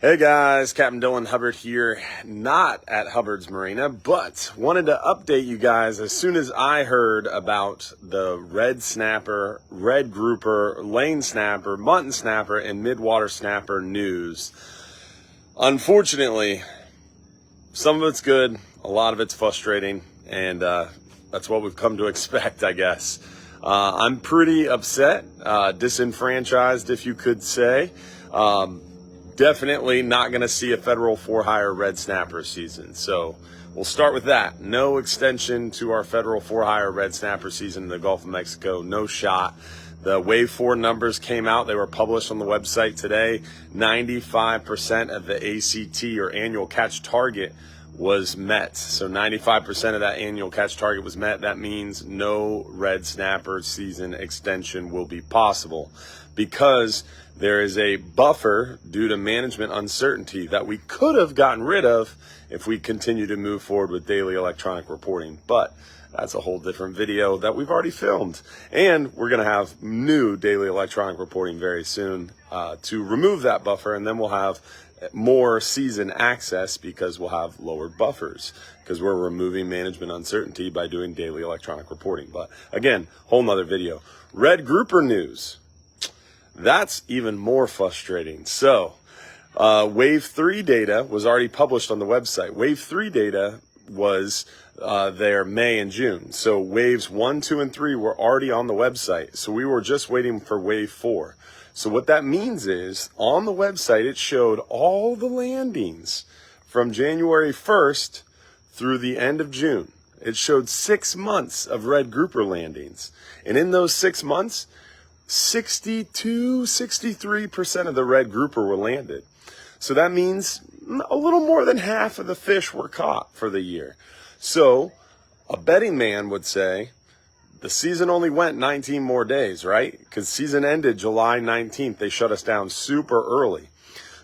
Hey guys, Captain Dylan Hubbard here, not at Hubbard's Marina, but wanted to update you guys as soon as I heard about the red snapper, red grouper, lane snapper, mutton snapper, and midwater snapper news. Unfortunately, some of it's good, a lot of it's frustrating, and that's what we've come to expect, I guess. I'm pretty upset, disenfranchised, if you could say. Definitely not going to see a federal for-hire red snapper season. So we'll start with that. No extension to our federal for-hire red snapper season in the Gulf of Mexico. No shot. The Wave 4 numbers came out. They were published on the website today. 95% of the ACT or annual catch target was met. So 95% of that annual catch target was met. That means no red snapper season extension will be possible because there is a buffer due to management uncertainty that we could have gotten rid of if we continue to move forward with daily electronic reporting. But that's a whole different video that we've already filmed. And we're going to have new daily electronic reporting very soon to remove that buffer, and then we'll have more season access because we'll have lower buffers because we're removing management uncertainty by doing daily electronic reporting. But again, whole nother video. Red grouper news. That's even more frustrating. So Wave 3 data was already published on the website. Wave 3 data was there May and June. So waves 1, 2, and 3 were already on the website. So we were just waiting for wave 4. So what that means is on the website, it showed all the landings from January 1st through the end of June. It showed 6 months of red grouper landings. And in those 6 months, 63% of the red grouper were landed. So that means a little more than half of the fish were caught for the year. So a betting man would say the season only went 19 more days, right? Because season ended July 19th. They shut us down super early.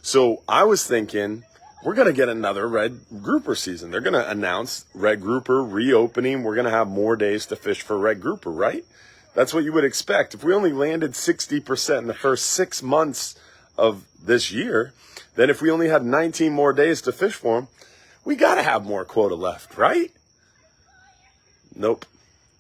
So I was thinking we're going to get another red grouper season. They're going to announce red grouper reopening. We're going to have more days to fish for red grouper, right? That's what you would expect. If we only landed 60% in the first 6 months of this year, then if we only had 19 more days to fish for them, we got to have more quota left, right? Nope.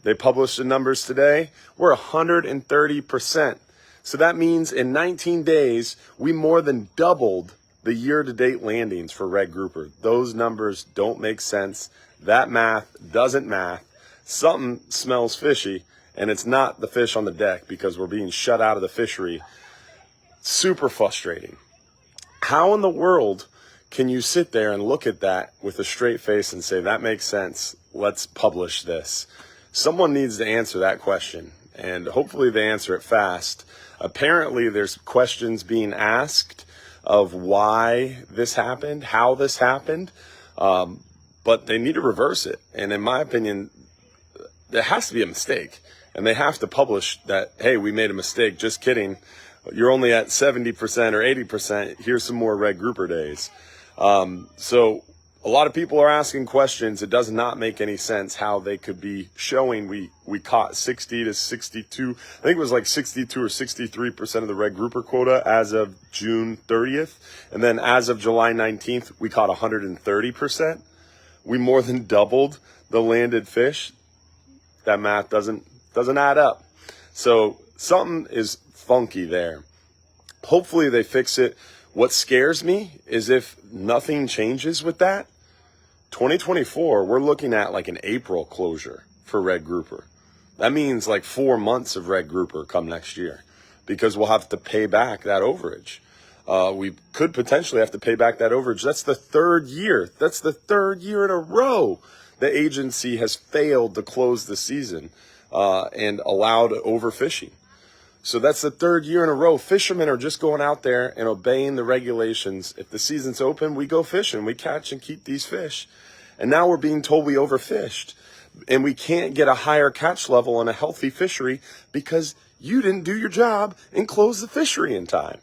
They published the numbers today. We're 130%. So that means in 19 days, we more than doubled the year-to-date landings for red grouper. Those numbers don't make sense. That math doesn't math. Something smells fishy. And it's not the fish on the deck because we're being shut out of the fishery. Super frustrating. How in the world can you sit there and look at that with a straight face and say, that makes sense, let's publish this? Someone needs to answer that question, and hopefully they answer it fast. Apparently there's questions being asked of why this happened, how this happened, but they need to reverse it. And in my opinion, there has to be a mistake. And they have to publish that, hey, we made a mistake. Just kidding. You're only at 70% or 80%. Here's some more red grouper days. So a lot of people are asking questions. It does not make any sense how they could be showing we caught 60 to 62. I think it was like 62 or 63% of the red grouper quota as of June 30th. And then as of July 19th, we caught 130%. We more than doubled the landed fish. That math doesn't add up. So something is funky there. Hopefully they fix it. What scares me is if nothing changes with that, 2024, we're looking at like an April closure for red grouper. That means like 4 months of red grouper come next year because we'll have to pay back that overage. We could potentially have to pay back that overage. That's the third year. That's the third year in a row the agency has failed to close the season and allowed overfishing. So that's the third year in a row. Fishermen are just going out there and obeying the regulations. If the season's open, we go fishing. We catch and keep these fish. And now we're being told we overfished. And we can't get a higher catch level on a healthy fishery because you didn't do your job and close the fishery in time.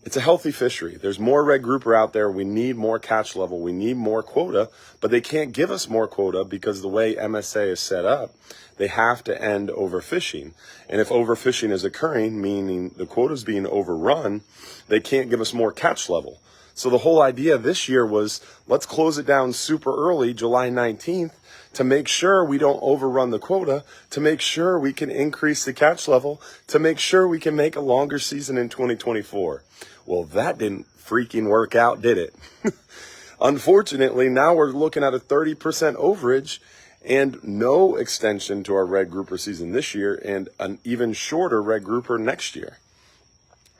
It's a healthy fishery. There's more red grouper out there. We need more catch level. We need more quota, but they can't give us more quota because the way MSA is set up, they have to end overfishing. And if overfishing is occurring, meaning the quota is being overrun, they can't give us more catch level. So the whole idea this year was, let's close it down super early, July 19th, to make sure we don't overrun the quota, to make sure we can increase the catch level, to make sure we can make a longer season in 2024. Well, that didn't freaking work out, did it? Unfortunately, now we're looking at a 30% overage and no extension to our red grouper season this year and an even shorter red grouper next year.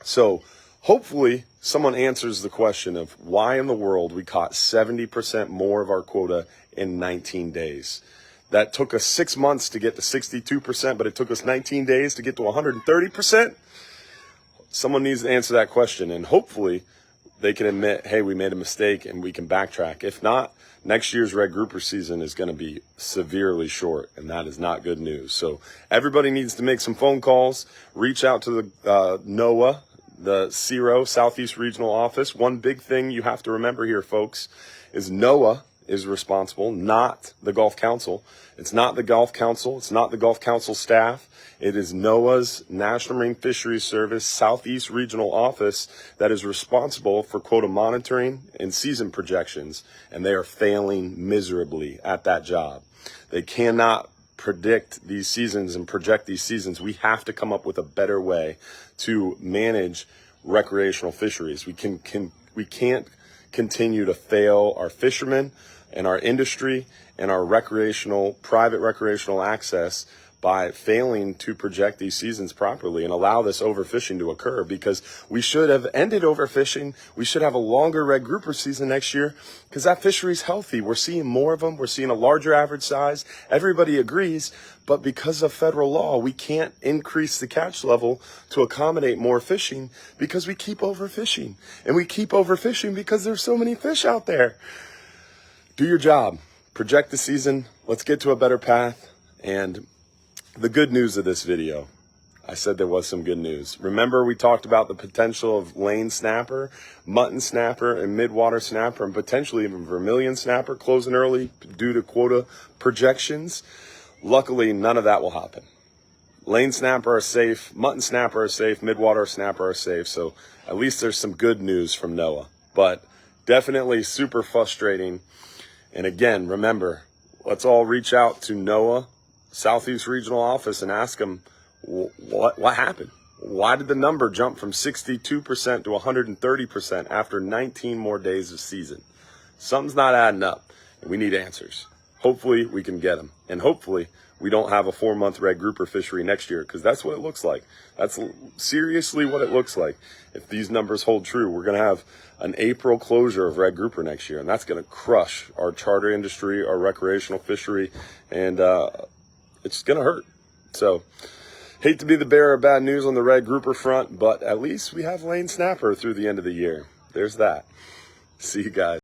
So hopefully someone answers the question of why in the world we caught 70% more of our quota in 19 days. That took us 6 months to get to 62%, but it took us 19 days to get to 130%. Someone needs to answer that question, and hopefully they can admit, hey, we made a mistake and we can backtrack. If not, next year's red grouper season is going to be severely short, and that is not good news. So everybody needs to make some phone calls, reach out to the NOAA, the CIRO, Southeast Regional Office. One big thing you have to remember here, folks, is NOAA is responsible, not the Gulf Council. It's not the Gulf Council. It's not the Gulf Council staff. It is NOAA's National Marine Fisheries Service Southeast Regional Office that is responsible for quota monitoring and season projections, and they are failing miserably at that job. They cannot predict these seasons and project these seasons. We have to come up with a better way to manage recreational fisheries. We can't continue to fail our fishermen and our industry and our private recreational access by failing to project these seasons properly and allow this overfishing to occur, because we should have ended overfishing. We should have a longer red grouper season next year because that fishery is healthy. We're seeing more of them. We're seeing a larger average size. Everybody agrees, but because of federal law, we can't increase the catch level to accommodate more fishing because we keep overfishing. And we keep overfishing because there's so many fish out there. Do your job. Project the season. Let's get to a better path. And the good news of this video, I said there was some good news. Remember, we talked about the potential of lane snapper, mutton snapper, and midwater snapper, and potentially even vermilion snapper closing early due to quota projections. Luckily, none of that will happen. Lane snapper are safe, mutton snapper are safe, midwater snapper are safe. So at least there's some good news from NOAA, but definitely super frustrating. And again, remember, let's all reach out to NOAA Southeast Regional Office and ask them what happened. Why did the number jump from 62% to 130% after 19 more days of season? Something's not adding up, and we need answers. Hopefully we can get them, and hopefully we don't have a 4-month red grouper fishery next year, because that's what it looks like. That's seriously what it looks like. If these numbers hold true, we're going to have an April closure of red grouper next year, and that's going to crush our charter industry, our recreational fishery, and it's going to hurt. So, hate to be the bearer of bad news on the red grouper front, but at least we have lane snapper through the end of the year. There's that. See you guys.